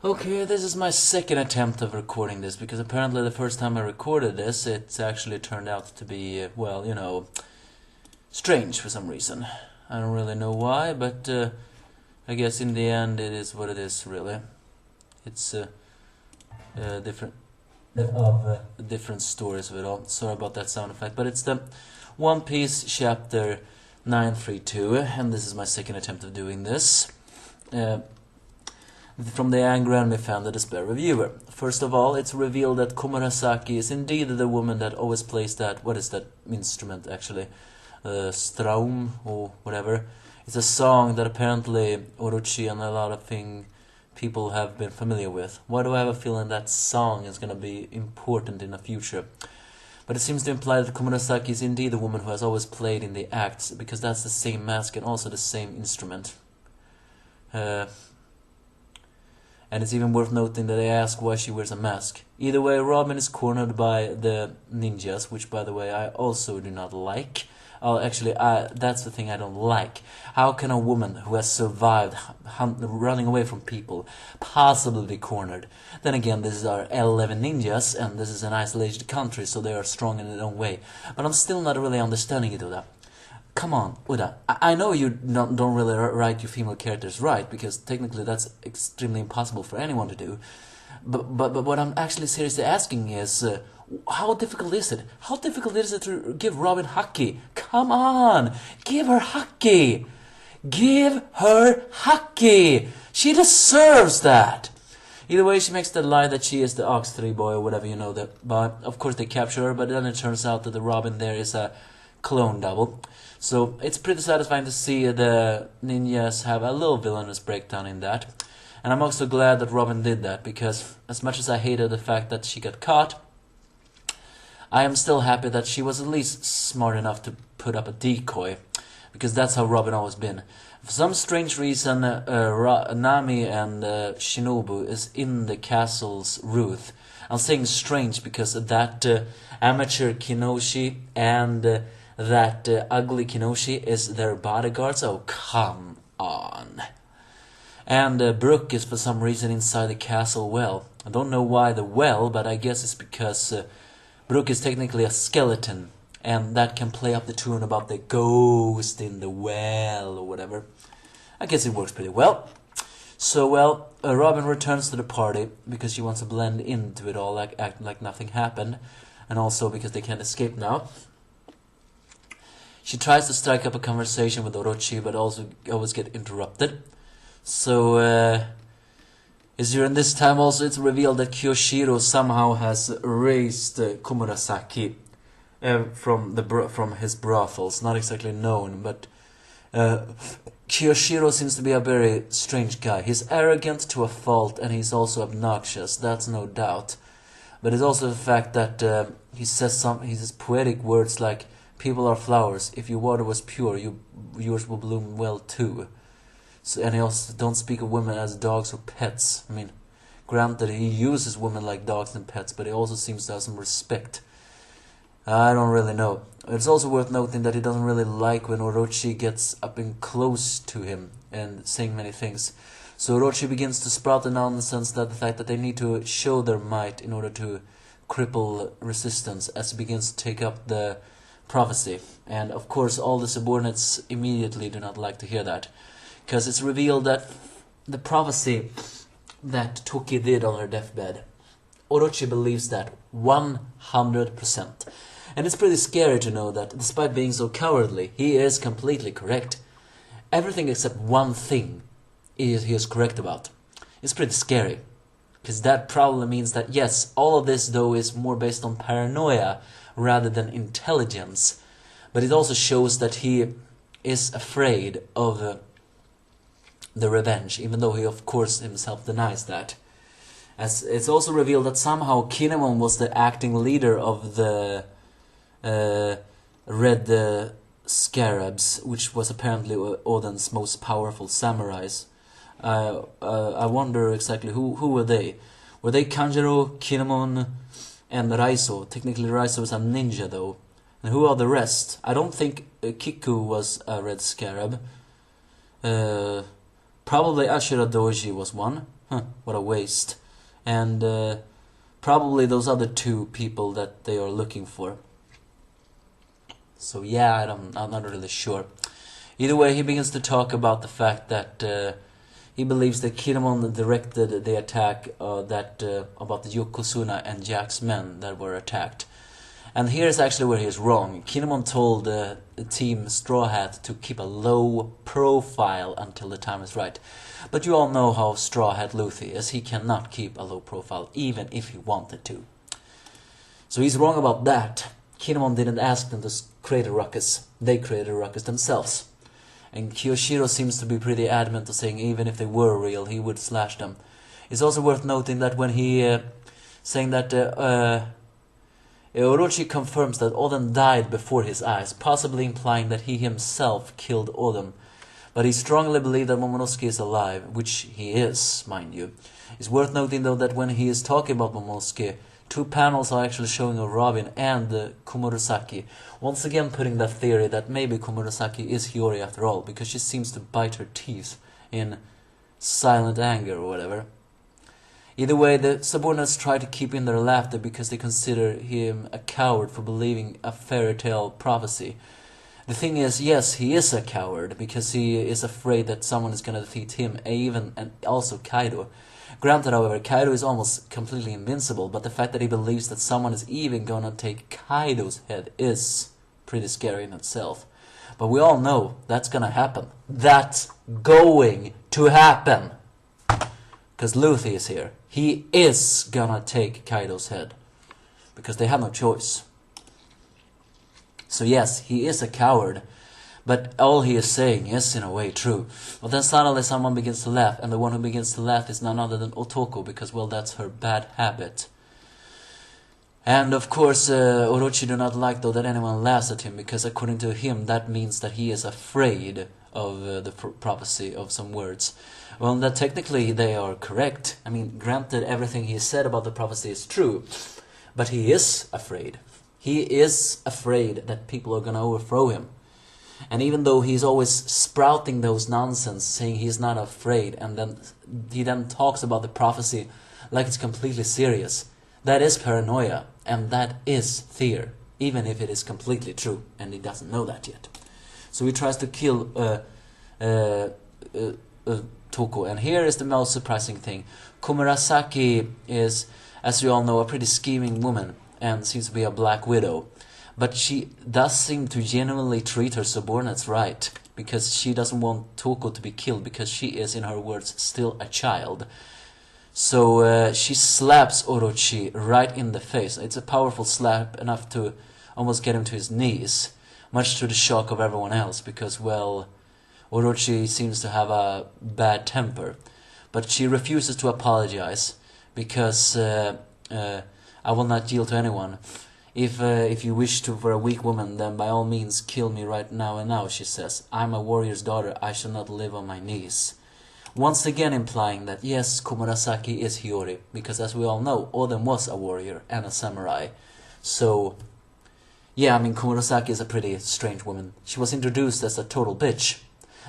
Okay, this is my second attempt of recording this, because apparently the first time I recorded this, it actually turned out to be, well, strange for some reason. I don't really know why, but I guess in the end it is what it is, really. It's different different stories of it all. Sorry about that sound effect, but it's the One Piece chapter 932, and this is my second attempt of doing this. From the Angry Anime Fan, the Despair Reviewer. First of all, it's revealed that Komurasaki is indeed the woman that always plays that, what is that instrument actually? Straum or whatever. It's a song that apparently Orochi and a lot of people have been familiar with. Why do I have a feeling that song is going to be important in the future? But it seems to imply that Komurasaki is indeed the woman who has always played in the acts, because that's the same mask and also the same instrument. And it's even worth noting that they ask why she wears a mask. Either way, Robin is cornered by the ninjas, which, by the way, I also do not like. Actually, that's the thing I don't like. How can a woman who has survived running away from people possibly be cornered? Then again, this is our 11 ninjas, and this is an isolated country, so they are strong in their own way. But I'm still not really understanding it, Oda. Come on, Uda. I know you don't really write your female characters right, because technically that's extremely impossible for anyone to do. But what I'm actually seriously asking is, how difficult is it? How difficult is it to give Robin haki? Come on! Give her haki! Give her haki! She deserves that! Either way, she makes the lie that she is the Ox 3 boy or whatever, that. But of course they capture her, but then it turns out that the Robin there is a clone double. So it's pretty satisfying to see the ninjas have a little villainous breakdown in that. And I'm also glad that Robin did that, because as much as I hated the fact that she got caught, I am still happy that she was at least smart enough to put up a decoy, because that's how Robin always been. For some strange reason, Nami and Shinobu is in the castle's roof. I'm saying strange because that amateur Kinoshi and that ugly Kinoshi is their bodyguards. Oh, come on. And Brook is for some reason inside the castle well. I don't know why the well, but I guess it's because Brook is technically a skeleton, and that can play up the tune about the ghost in the well or whatever. I guess it works pretty well. So, well, Robin returns to the party because she wants to blend into it all, act like nothing happened, and also because they can't escape now. She tries to strike up a conversation with Orochi, but also always get interrupted. So, is during this time also it's revealed that Kyoshiro somehow has raised Komurasaki from his brothels. Not exactly known, but Kyoshiro seems to be a very strange guy. He's arrogant to a fault, and he's also obnoxious. That's no doubt. But it's also the fact that he says poetic words like, "People are flowers. If your water was pure, yours will bloom well too." So, and he also don't speak of women as dogs or pets. I mean, granted, he uses women like dogs and pets, but he also seems to have some respect. I don't really know. It's also worth noting that he doesn't really like when Orochi gets up and close to him and saying many things. So Orochi begins to sprout the nonsense that the fact that they need to show their might in order to cripple resistance, as he begins to take up the prophecy. And of course all the subordinates immediately do not like to hear that, because it's revealed that the prophecy that Toki did on her deathbed, Orochi believes that 100%. And it's pretty scary to know that, despite being so cowardly, he is completely correct. Everything except one thing he is correct about. It's pretty scary, because that probably means that yes, all of this though is more based on paranoia rather than intelligence. But it also shows that he is afraid of the revenge, even though he of course himself denies that. As it's also revealed that somehow Kinemon was the acting leader of the Red Scarabs, which was apparently Oden's most powerful samurais. I wonder exactly who were they? Were they Kanjuro, Kinemon, and Raizo? Technically Raizo is a ninja though. And who are the rest? I don't think Kiku was a Red Scarab. Probably Ashura Doji was one. What a waste. And probably those other two people that they are looking for. So yeah, I'm not really sure. Either way, he begins to talk about the fact that he believes that Kinemon directed the attack about the Yokozuna and Jack's men that were attacked. And here's actually where he is wrong. Kinemon told the team Straw Hat to keep a low profile until the time is right. But you all know how Straw Hat Luffy is. He cannot keep a low profile, even if he wanted to. So he's wrong about that. Kinemon didn't ask them to create a ruckus. They created a ruckus themselves. And Kyoshiro seems to be pretty adamant of saying even if they were real, he would slash them. It's also worth noting that when he saying that Orochi confirms that Oden died before his eyes, possibly implying that he himself killed Oden. But he strongly believes that Momonosuke is alive, which he is, mind you. It's worth noting though that when he is talking about Momonosuke, two panels are actually showing of Robin and Komurosaki, once again putting that theory that maybe Komurosaki is Hiyori after all, because she seems to bite her teeth in silent anger or whatever. Either way, the subordinates try to keep in their laughter because they consider him a coward for believing a fairy tale prophecy. The thing is, yes, he is a coward because he is afraid that someone is going to defeat him, and also Kaido. Granted, however, Kaido is almost completely invincible, but the fact that he believes that someone is even gonna take Kaido's head is pretty scary in itself. But we all know that's gonna happen. That's going to happen! Because Luffy is here. He is gonna take Kaido's head. Because they have no choice. So yes, he is a coward. But all he is saying is in a way true. But then suddenly someone begins to laugh, and the one who begins to laugh is none other than Otoko, because, well, that's her bad habit. And of course, Orochi do not like though that anyone laughs at him, because according to him, that means that he is afraid of the prophecy of some words. Well, that technically they are correct. I mean, granted, everything he said about the prophecy is true, but he is afraid. He is afraid that people are gonna overthrow him. And even though he's always sprouting those nonsense, saying he's not afraid, and then he talks about the prophecy like it's completely serious, that is paranoia, and that is fear, even if it is completely true, and he doesn't know that yet. So he tries to kill Toko, and here is the most surprising thing. Komurasaki is, as you all know, a pretty scheming woman, and seems to be a black widow. But she does seem to genuinely treat her subordinates right, because she doesn't want Toko to be killed, because she is, in her words, still a child. So she slaps Orochi right in the face. It's a powerful slap, enough to almost get him to his knees, much to the shock of everyone else, because, well, Orochi seems to have a bad temper. But she refuses to apologize, because I will not yield to anyone. If you wish to for a weak woman, then by all means kill me right now and now, she says. I'm a warrior's daughter, I shall not live on my knees. Once again implying that yes, Komurasaki is Hiyori, because as we all know, Oden was a warrior and a samurai. So, yeah, I mean, Komurasaki is a pretty strange woman. She was introduced as a total bitch.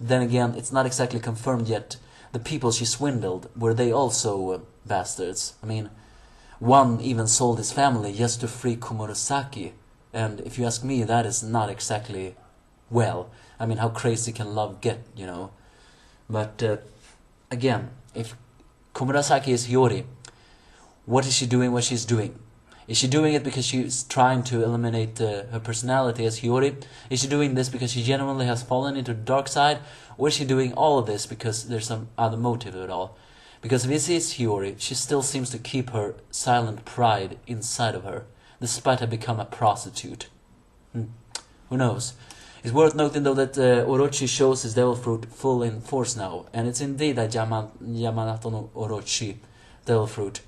Then again, it's not exactly confirmed yet. The people she swindled, were they also bastards? I mean, one even sold his family just to free Komurasaki, and if you ask me, that is not exactly well. I mean, how crazy can love get, you know? But again, if Komurasaki is Hiyori, what is she doing what she's doing? Is she doing it because she's trying to eliminate her personality as Hiyori? Is she doing this because she genuinely has fallen into the dark side? Or is she doing all of this because there's some other motive at all? Because if this is Hiyori, she still seems to keep her silent pride inside of her, despite having become a prostitute. Who knows? It's worth noting though that Orochi shows his devil fruit full in force now, and it's indeed a Yamanato no Orochi devil fruit.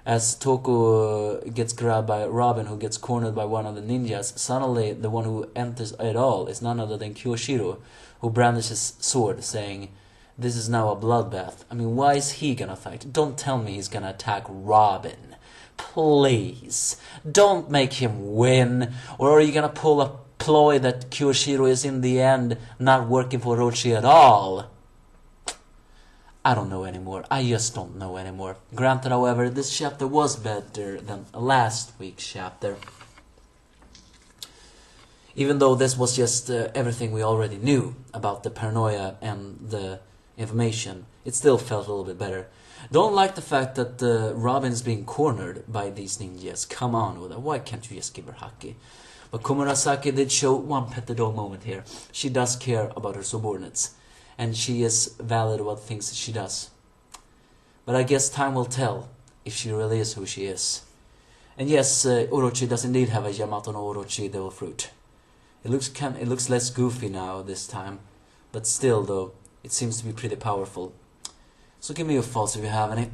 As Toko gets grabbed by Robin, who gets cornered by one of the ninjas, suddenly the one who enters it all is none other than Kyoshiro, who brandishes his sword, saying, "This is now a bloodbath." I mean, why is he gonna fight? Don't tell me he's gonna attack Robin. Please, don't make him win. Or are you gonna pull a ploy that Kyoshiro is in the end not working for Orochi at all? I don't know anymore. I just don't know anymore. Granted, however, this chapter was better than last week's chapter. Even though this was just everything we already knew about the paranoia and the information, it still felt a little bit better. Don't like the fact that Robin's being cornered by these ninjas. Come on with her. Why can't you just give her haki? But Komurasaki did show one pet the dog moment here. She does care about her subordinates. And she is valid about the things that she does. But I guess time will tell if she really is who she is. And yes, Orochi does indeed have a Yamato no Orochi devil fruit. It looks less goofy now this time. But still though, it seems to be pretty powerful. So give me your thoughts if you have any.